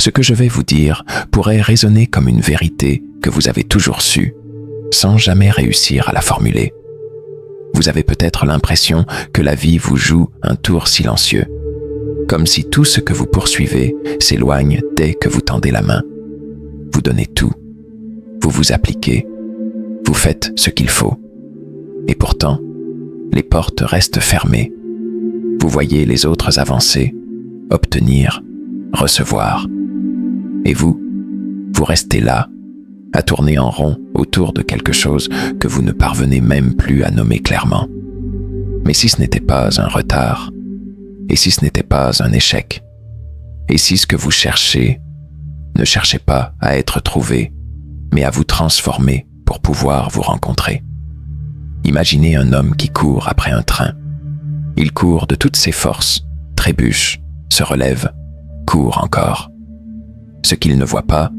Ce que je vais vous dire pourrait résonner comme une vérité que vous avez toujours su, sans jamais réussir à la formuler. Vous avez peut-être l'impression que la vie vous joue un tour silencieux, comme si tout ce que vous poursuivez s'éloigne dès que vous tendez la main. Vous donnez tout, vous vous appliquez, vous faites ce qu'il faut. Et pourtant, les portes restent fermées. Vous voyez les autres avancer, obtenir, recevoir. Et vous restez là, à tourner en rond autour de quelque chose que vous ne parvenez même plus à nommer clairement. Mais si ce n'était pas un retard, et si ce n'était pas un échec, et si ce que vous cherchez, ne cherchez pas à être trouvé, mais à vous transformer pour pouvoir vous rencontrer. Imaginez un homme qui court après un train. Il court de toutes ses forces, trébuche, se relève, court encore. Ce qu'il ne voit pas,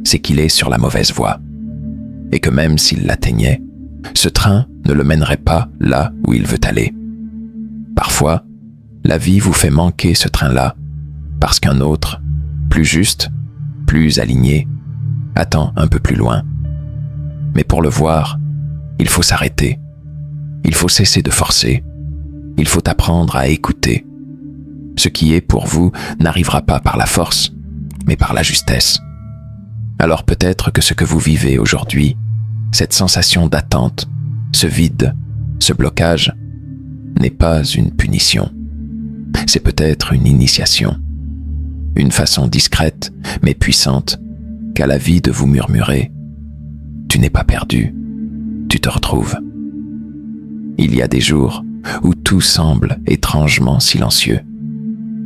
c'est qu'il est sur la mauvaise voie, et que même s'il l'atteignait, ce train ne le mènerait pas là où il veut aller. Parfois, la vie vous fait manquer ce train-là, parce qu'un autre, plus juste, plus aligné, attend un peu plus loin. Mais pour le voir, il faut s'arrêter. Il faut cesser de forcer. Il faut apprendre à écouter. Ce qui est pour vous n'arrivera pas par la force, mais par la justesse. Alors peut-être que ce que vous vivez aujourd'hui, cette sensation d'attente, ce vide, ce blocage, n'est pas une punition. C'est peut-être une initiation. Une façon discrète, mais puissante, qu'a la vie de vous murmurer « Tu n'es pas perdu, tu te retrouves ». Il y a des jours où tout semble étrangement silencieux,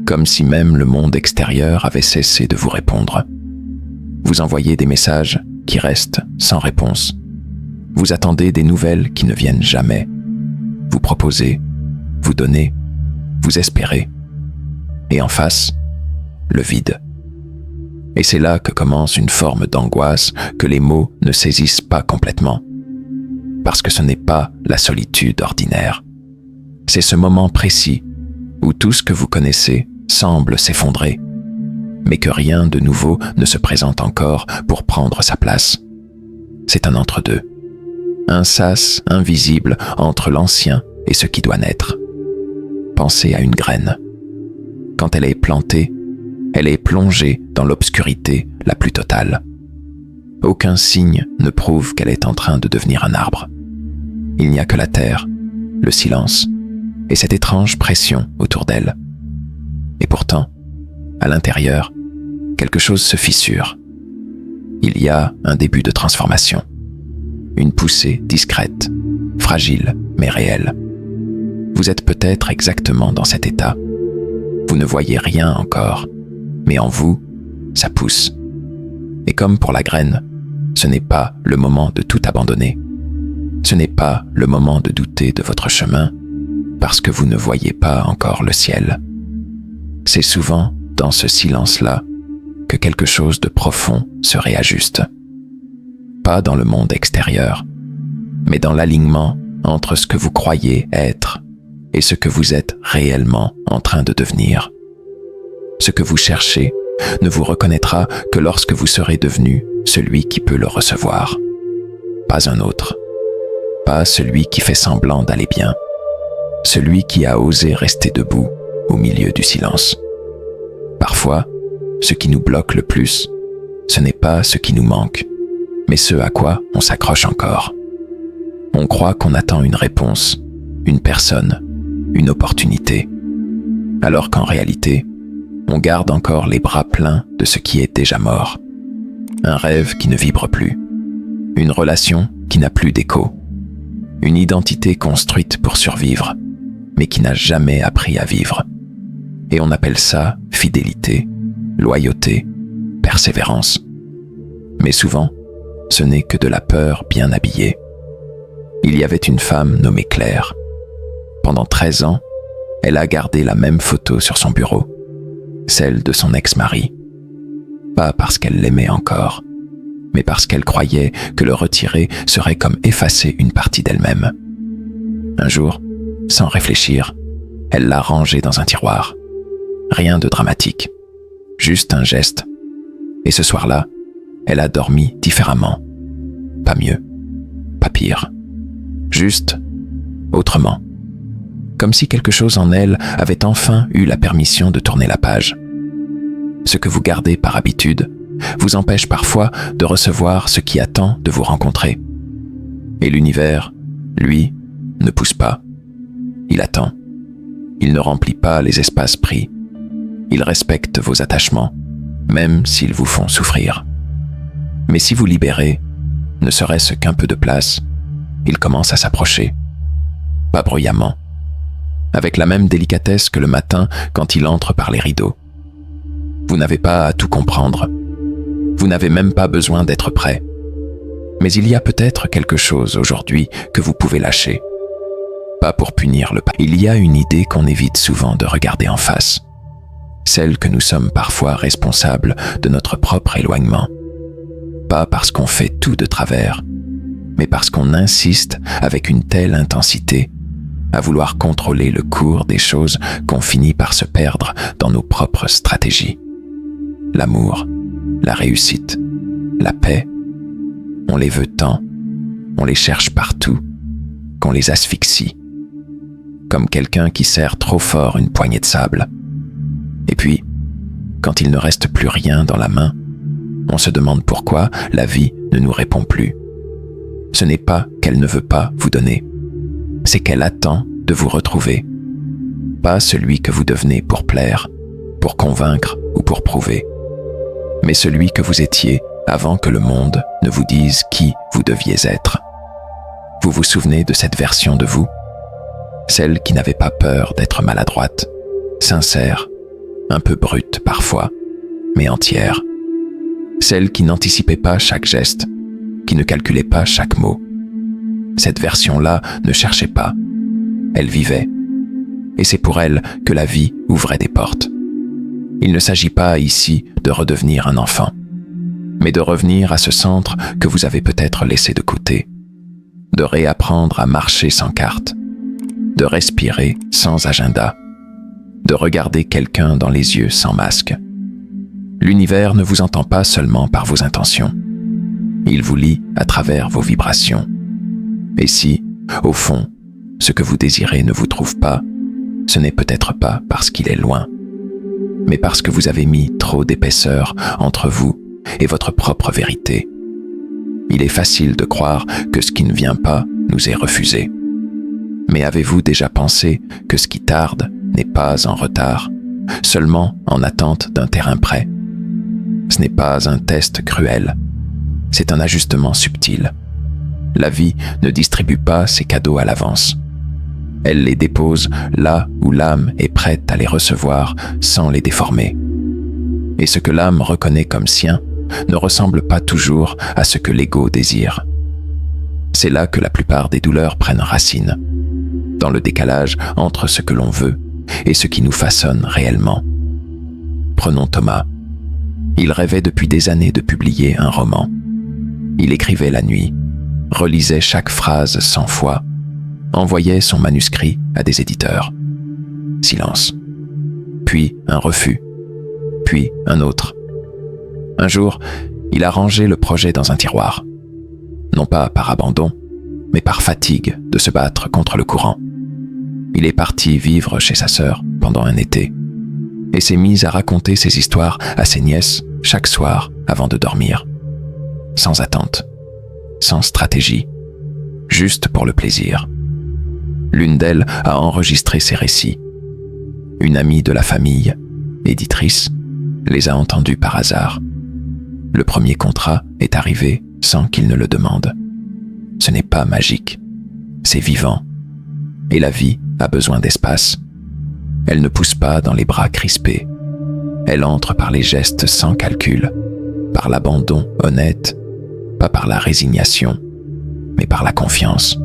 comme si même le monde extérieur avait cessé de vous répondre. Vous envoyez des messages qui restent sans réponse. Vous attendez des nouvelles qui ne viennent jamais. Vous proposez, vous donnez, vous espérez. Et en face, le vide. Et c'est là que commence une forme d'angoisse que les mots ne saisissent pas complètement. Parce que ce n'est pas la solitude ordinaire. C'est ce moment précis où tout ce que vous connaissez semble s'effondrer, mais que rien de nouveau ne se présente encore pour prendre sa place. C'est un entre-deux, un sas invisible entre l'ancien et ce qui doit naître. Pensez à une graine. Quand elle est plantée, elle est plongée dans l'obscurité la plus totale. Aucun signe ne prouve qu'elle est en train de devenir un arbre. Il n'y a que la terre, le silence et cette étrange pression autour d'elle. Et pourtant, à l'intérieur, quelque chose se fissure. Il y a un début de transformation. Une poussée discrète, fragile mais réelle. Vous êtes peut-être exactement dans cet état. Vous ne voyez rien encore, mais en vous, ça pousse. Et comme pour la graine, ce n'est pas le moment de tout abandonner. Ce n'est pas le moment de douter de votre chemin, parce que vous ne voyez pas encore le ciel. C'est souvent dans ce silence-là que quelque chose de profond se réajuste. Pas dans le monde extérieur, mais dans l'alignement entre ce que vous croyez être et ce que vous êtes réellement en train de devenir. Ce que vous cherchez ne vous reconnaîtra que lorsque vous serez devenu celui qui peut le recevoir. Pas un autre. Pas celui qui fait semblant d'aller bien. Celui qui a osé rester debout au milieu du silence. Parfois, ce qui nous bloque le plus, ce n'est pas ce qui nous manque, mais ce à quoi on s'accroche encore. On croit qu'on attend une réponse, une personne, une opportunité, alors qu'en réalité, on garde encore les bras pleins de ce qui est déjà mort. Un rêve qui ne vibre plus, une relation qui n'a plus d'écho, une identité construite pour survivre, mais qui n'a jamais appris à vivre. Et on appelle ça fidélité, loyauté, persévérance. Mais souvent, ce n'est que de la peur bien habillée. Il y avait une femme nommée Claire. Pendant 13 ans, elle a gardé la même photo sur son bureau, celle de son ex-mari. Pas parce qu'elle l'aimait encore, mais parce qu'elle croyait que le retirer serait comme effacer une partie d'elle-même. Un jour, sans réfléchir, elle l'a rangé dans un tiroir. Rien de dramatique, juste un geste, Et ce soir-là, elle a dormi différemment. Pas mieux, pas pire. Juste autrement. Comme si quelque chose en elle avait enfin eu la permission de tourner la page. Ce que vous gardez par habitude vous empêche parfois de recevoir ce qui attend de vous rencontrer. Et l'univers, lui, ne pousse pas. Il attend. Il ne remplit pas les espaces pris. Il respecte vos attachements, même s'ils vous font souffrir. Mais si vous libérez, ne serait-ce qu'un peu de place, il commence à s'approcher. Pas bruyamment, avec la même délicatesse que le matin quand il entre par les rideaux. Vous n'avez pas à tout comprendre. Vous n'avez même pas besoin d'être prêt. Mais il y a peut-être quelque chose aujourd'hui que vous pouvez lâcher. Pas pour punir le passé. Il y a une idée qu'on évite souvent de regarder en face. Celle que nous sommes parfois responsables de notre propre éloignement. Pas parce qu'on fait tout de travers, mais parce qu'on insiste avec une telle intensité à vouloir contrôler le cours des choses qu'on finit par se perdre dans nos propres stratégies. L'amour, la réussite, la paix, on les veut tant, on les cherche partout, qu'on les asphyxie, comme quelqu'un qui serre trop fort une poignée de sable. Et puis, quand il ne reste plus rien dans la main, on se demande pourquoi la vie ne nous répond plus. Ce n'est pas qu'elle ne veut pas vous donner, c'est qu'elle attend de vous retrouver. Pas celui que vous devenez pour plaire, pour convaincre ou pour prouver, mais celui que vous étiez avant que le monde ne vous dise qui vous deviez être. Vous vous souvenez de cette version de vous? Celle qui n'avait pas peur d'être maladroite, sincère, un peu brute parfois, mais entière. Celle qui n'anticipait pas chaque geste, qui ne calculait pas chaque mot. Cette version-là ne cherchait pas. Elle vivait. Et c'est pour elle que la vie ouvrait des portes. Il ne s'agit pas ici de redevenir un enfant, mais de revenir à ce centre que vous avez peut-être laissé de côté, de réapprendre à marcher sans carte, de respirer sans agenda, de regarder quelqu'un dans les yeux sans masque. L'univers ne vous entend pas seulement par vos intentions. Il vous lit à travers vos vibrations. Et si, au fond, ce que vous désirez ne vous trouve pas, ce n'est peut-être pas parce qu'il est loin, mais parce que vous avez mis trop d'épaisseur entre vous et votre propre vérité. Il est facile de croire que ce qui ne vient pas nous est refusé. Mais avez-vous déjà pensé que ce qui tarde n'est pas en retard, seulement en attente d'un terrain prêt? Ce n'est pas un test cruel, c'est un ajustement subtil. La vie ne distribue pas ses cadeaux à l'avance. Elle les dépose là où l'âme est prête à les recevoir sans les déformer. Et ce que l'âme reconnaît comme sien ne ressemble pas toujours à ce que l'ego désire. C'est là que la plupart des douleurs prennent racine, dans le décalage entre ce que l'on veut et ce qui nous façonne réellement. Prenons Thomas. Il rêvait depuis des années de publier un roman. Il écrivait la nuit, relisait chaque phrase 100 fois, envoyait son manuscrit à des éditeurs. Silence. Puis un refus. Puis un autre. Un jour, il a rangé le projet dans un tiroir. Non pas par abandon, mais par fatigue de se battre contre le courant. Il est parti vivre chez sa sœur pendant un été et s'est mis à raconter ses histoires à ses nièces chaque soir avant de dormir. Sans attente, sans stratégie, juste pour le plaisir. L'une d'elles a enregistré ses récits. Une amie de la famille, éditrice, les a entendus par hasard. Le premier contrat est arrivé sans qu'il ne le demande. Ce n'est pas magique, c'est vivant. Et la vie a besoin d'espace. Elle ne pousse pas dans les bras crispés. Elle entre par les gestes sans calcul, par l'abandon honnête, pas par la résignation, mais par la confiance.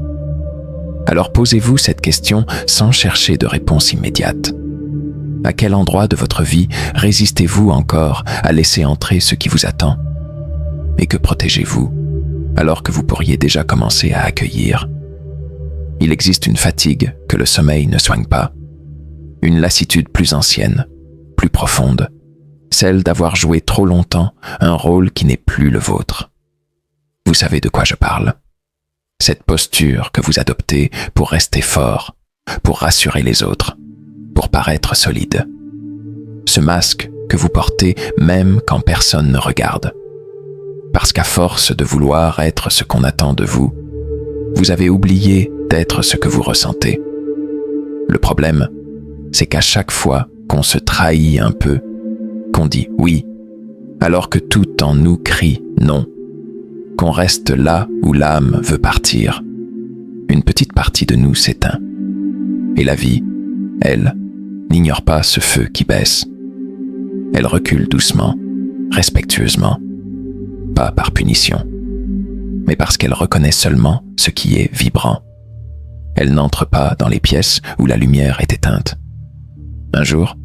Alors posez-vous cette question sans chercher de réponse immédiate. À quel endroit de votre vie résistez-vous encore à laisser entrer ce qui vous attend? Et que protégez-vous, alors que vous pourriez déjà commencer à accueillir? Il existe une fatigue que le sommeil ne soigne pas, une lassitude plus ancienne, plus profonde, celle d'avoir joué trop longtemps un rôle qui n'est plus le vôtre. Vous savez de quoi je parle. Cette posture que vous adoptez pour rester fort, pour rassurer les autres, pour paraître solide. Ce masque que vous portez même quand personne ne regarde. Parce qu'à force de vouloir être ce qu'on attend de vous, vous avez oublié d'être ce que vous ressentez. Le problème, c'est qu'à chaque fois qu'on se trahit un peu, qu'on dit oui, alors que tout en nous crie non, qu'on reste là où l'âme veut partir, une petite partie de nous s'éteint. Et la vie, elle, n'ignore pas ce feu qui baisse. Elle recule doucement, respectueusement, pas par punition, mais parce qu'elle reconnaît seulement ce qui est vibrant. Elle n'entre pas dans les pièces où la lumière est éteinte. Un jour,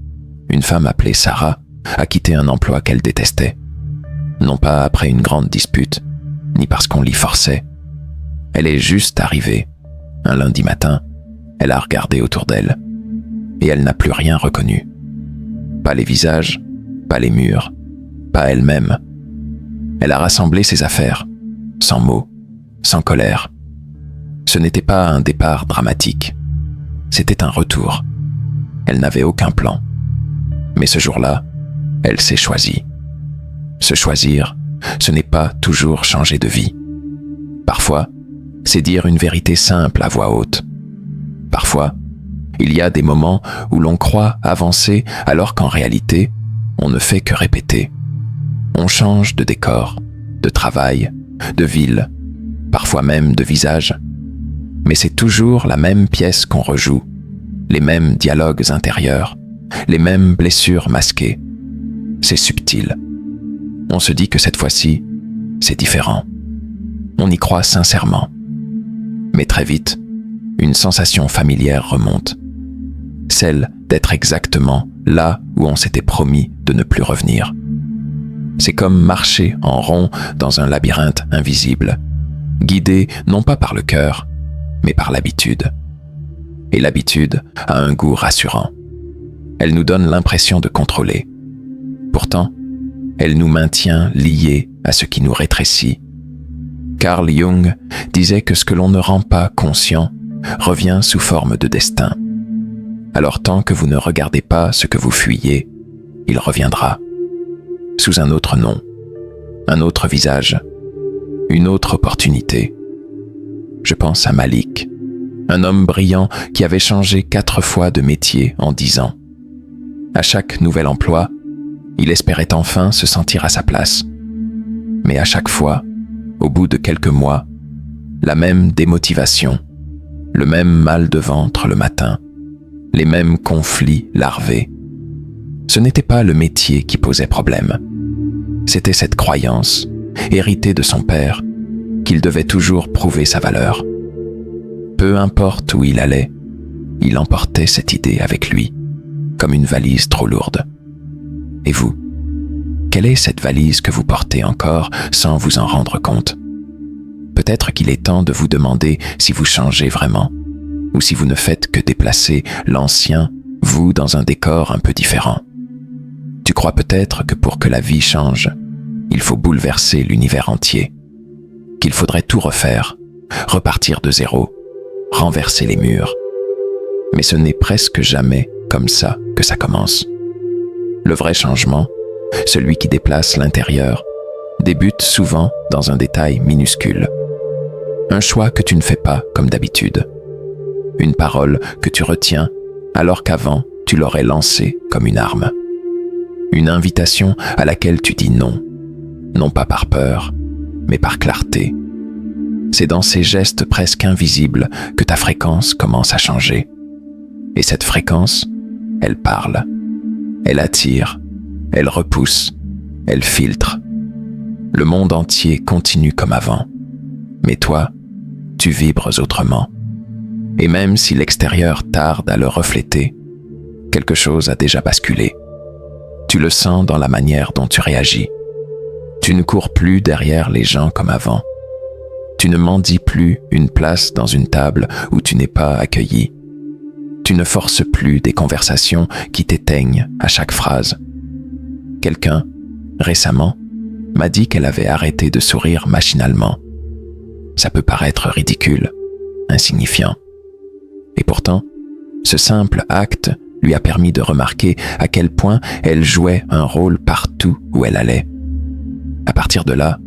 une femme appelée Sarah a quitté un emploi qu'elle détestait. Non pas après une grande dispute, ni parce qu'on l'y forçait. Elle est juste arrivée. Un lundi matin, elle a regardé autour d'elle. Et elle n'a plus rien reconnu. Pas les visages, pas les murs, pas elle-même. Elle a rassemblé ses affaires, sans mots, sans colère. Ce n'était pas un départ dramatique. C'était un retour. Elle n'avait aucun plan. Mais ce jour-là, elle s'est choisie. Se choisir, ce n'est pas toujours changer de vie. Parfois, c'est dire une vérité simple à voix haute. Parfois, il y a des moments où l'on croit avancer alors qu'en réalité, on ne fait que répéter. On change de décor, de travail, de ville, parfois même de visage. Mais c'est toujours la même pièce qu'on rejoue, les mêmes dialogues intérieurs, les mêmes blessures masquées. C'est subtil. On se dit que cette fois-ci, c'est différent. On y croit sincèrement. Mais très vite, une sensation familière remonte. Celle d'être exactement là où on s'était promis de ne plus revenir. C'est comme marcher en rond dans un labyrinthe invisible, guidé non pas par le cœur, mais par l'habitude. Et l'habitude a un goût rassurant. Elle nous donne l'impression de contrôler. Pourtant, elle nous maintient liés à ce qui nous rétrécit. Carl Jung disait que ce que l'on ne rend pas conscient revient sous forme de destin. Alors tant que vous ne regardez pas ce que vous fuyez, il reviendra. Sous un autre nom, un autre visage, une autre opportunité. Je pense à Malik, un homme brillant qui avait changé 4 fois de métier en 10 ans. À chaque nouvel emploi, il espérait enfin se sentir à sa place. Mais à chaque fois, au bout de quelques mois, la même démotivation, le même mal de ventre le matin, les mêmes conflits larvés. Ce n'était pas le métier qui posait problème. C'était cette croyance, héritée de son père, qu'il devait toujours prouver sa valeur. Peu importe où il allait, il emportait cette idée avec lui, comme une valise trop lourde. Et vous, quelle est cette valise que vous portez encore sans vous en rendre compte? Peut-être qu'il est temps de vous demander si vous changez vraiment, ou si vous ne faites que déplacer l'ancien vous dans un décor un peu différent. Tu crois peut-être que pour que la vie change, il faut bouleverser l'univers entier, qu'il faudrait tout refaire, repartir de zéro, renverser les murs. Mais ce n'est presque jamais comme ça que ça commence. Le vrai changement, celui qui déplace l'intérieur, débute souvent dans un détail minuscule. Un choix que tu ne fais pas comme d'habitude. Une parole que tu retiens alors qu'avant tu l'aurais lancée comme une arme. Une invitation à laquelle tu dis non, non pas par peur, mais par clarté. C'est dans ces gestes presque invisibles que ta fréquence commence à changer. Et cette fréquence, elle parle, elle attire, elle repousse, elle filtre. Le monde entier continue comme avant. Mais toi, tu vibres autrement. Et même si l'extérieur tarde à le refléter, quelque chose a déjà basculé. Tu le sens dans la manière dont tu réagis. Tu ne cours plus derrière les gens comme avant. Tu ne mendies plus une place dans une table où tu n'es pas accueilli. Tu ne forces plus des conversations qui t'éteignent à chaque phrase. Quelqu'un, récemment, m'a dit qu'elle avait arrêté de sourire machinalement. Ça peut paraître ridicule, insignifiant. Et pourtant, ce simple acte lui a permis de remarquer à quel point elle jouait un rôle partout où elle allait. À partir de là,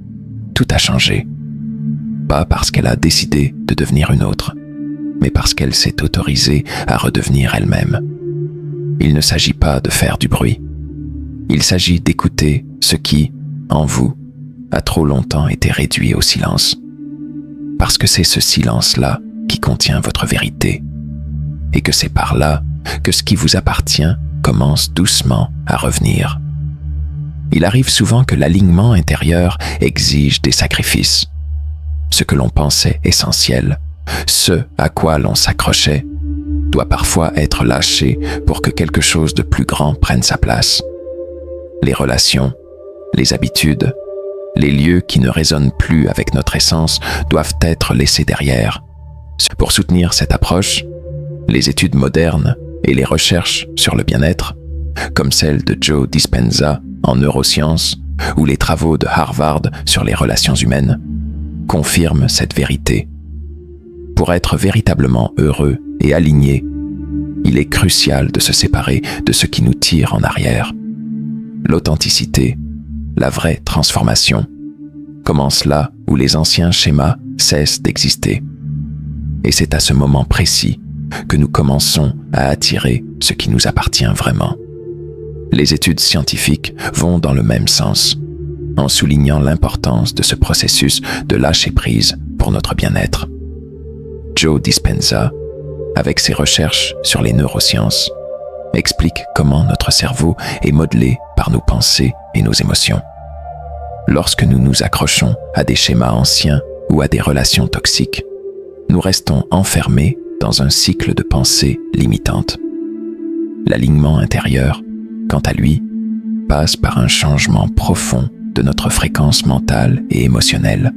tout a changé. Pas parce qu'elle a décidé de devenir une autre, mais parce qu'elle s'est autorisée à redevenir elle-même. Il ne s'agit pas de faire du bruit. Il s'agit d'écouter ce qui, en vous, a trop longtemps été réduit au silence. Parce que c'est ce silence-là qui contient votre vérité. Et que c'est par là que ce qui vous appartient commence doucement à revenir. Il arrive souvent que l'alignement intérieur exige des sacrifices. Ce que l'on pensait essentiel, ce à quoi l'on s'accrochait, doit parfois être lâché pour que quelque chose de plus grand prenne sa place. Les relations, les habitudes, les lieux qui ne résonnent plus avec notre essence doivent être laissés derrière. Pour soutenir cette approche, les études modernes et les recherches sur le bien-être, comme celle de Joe Dispenza en neurosciences ou les travaux de Harvard sur les relations humaines, confirment cette vérité. Pour être véritablement heureux et aligné, il est crucial de se séparer de ce qui nous tire en arrière. L'authenticité, la vraie transformation, commence là où les anciens schémas cessent d'exister. Et c'est à ce moment précis que nous commençons à attirer ce qui nous appartient vraiment. Les études scientifiques vont dans le même sens, en soulignant l'importance de ce processus de lâcher-prise pour notre bien-être. Joe Dispenza, avec ses recherches sur les neurosciences, explique comment notre cerveau est modelé par nos pensées et nos émotions. Lorsque nous nous accrochons à des schémas anciens ou à des relations toxiques, nous restons enfermés dans un cycle de pensées limitantes. L'alignement intérieur, quant à lui, passe par un changement profond de notre fréquence mentale et émotionnelle,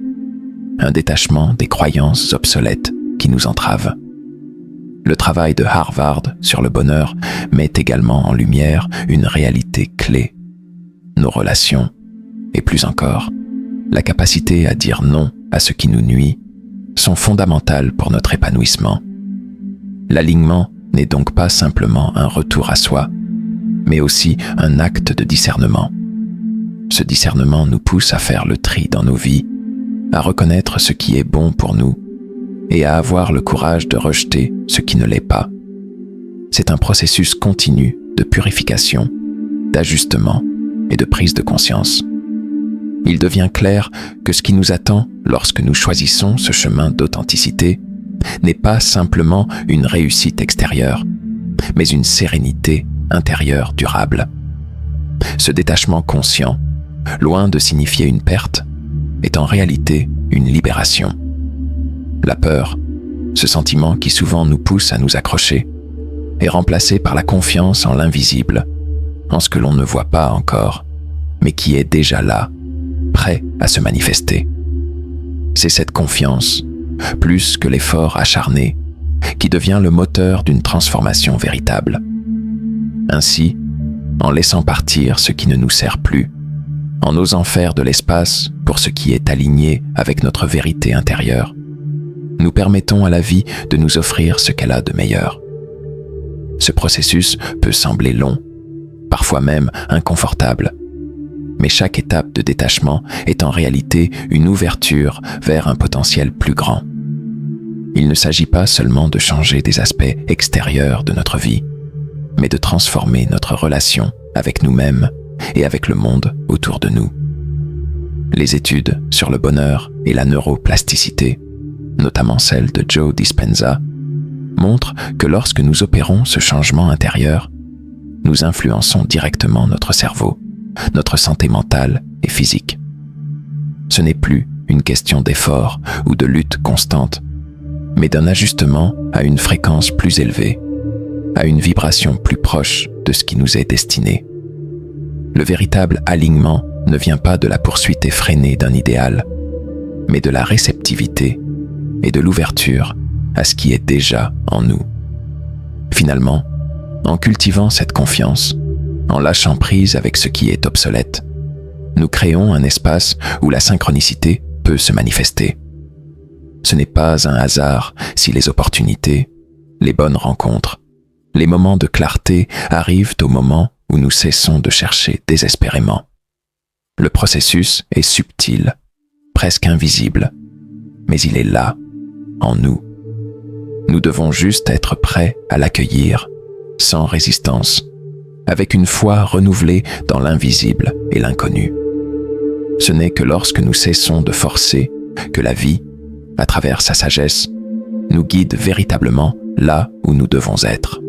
un détachement des croyances obsolètes qui nous entravent. Le travail de Harvard sur le bonheur met également en lumière une réalité clé. Nos relations, et plus encore, la capacité à dire non à ce qui nous nuit, sont fondamentales pour notre épanouissement. L'alignement n'est donc pas simplement un retour à soi, mais aussi un acte de discernement. Ce discernement nous pousse à faire le tri dans nos vies, à reconnaître ce qui est bon pour nous et à avoir le courage de rejeter ce qui ne l'est pas. C'est un processus continu de purification, d'ajustement et de prise de conscience. Il devient clair que ce qui nous attend lorsque nous choisissons ce chemin d'authenticité n'est pas simplement une réussite extérieure, mais une sérénité intérieure durable. Ce détachement conscient, loin de signifier une perte, est en réalité une libération. La peur, ce sentiment qui souvent nous pousse à nous accrocher, est remplacé par la confiance en l'invisible, en ce que l'on ne voit pas encore, mais qui est déjà là, prêt à se manifester. C'est cette confiance, plus que l'effort acharné, qui devient le moteur d'une transformation véritable. Ainsi, en laissant partir ce qui ne nous sert plus, en osant faire de l'espace pour ce qui est aligné avec notre vérité intérieure, nous permettons à la vie de nous offrir ce qu'elle a de meilleur. Ce processus peut sembler long, parfois même inconfortable, mais chaque étape de détachement est en réalité une ouverture vers un potentiel plus grand. Il ne s'agit pas seulement de changer des aspects extérieurs de notre vie, mais de transformer notre relation avec nous-mêmes et avec le monde autour de nous. Les études sur le bonheur et la neuroplasticité, notamment celle de Joe Dispenza, montrent que lorsque nous opérons ce changement intérieur, nous influençons directement notre cerveau, notre santé mentale et physique. Ce n'est plus une question d'effort ou de lutte constante, mais d'un ajustement à une fréquence plus élevée, à une vibration plus proche de ce qui nous est destiné. Le véritable alignement ne vient pas de la poursuite effrénée d'un idéal, mais de la réceptivité et de l'ouverture à ce qui est déjà en nous. Finalement, en cultivant cette confiance, En lâchant prise avec ce qui est obsolète, nous créons un espace où la synchronicité peut se manifester. Ce n'est pas un hasard si les opportunités, les bonnes rencontres, les moments de clarté arrivent au moment où nous cessons de chercher désespérément. Le processus est subtil, presque invisible, mais il est là, en nous. Nous devons juste être prêts à l'accueillir, sans résistance, avec une foi renouvelée dans l'invisible et l'inconnu. Ce n'est que lorsque nous cessons de forcer que la vie, à travers sa sagesse, nous guide véritablement là où nous devons être.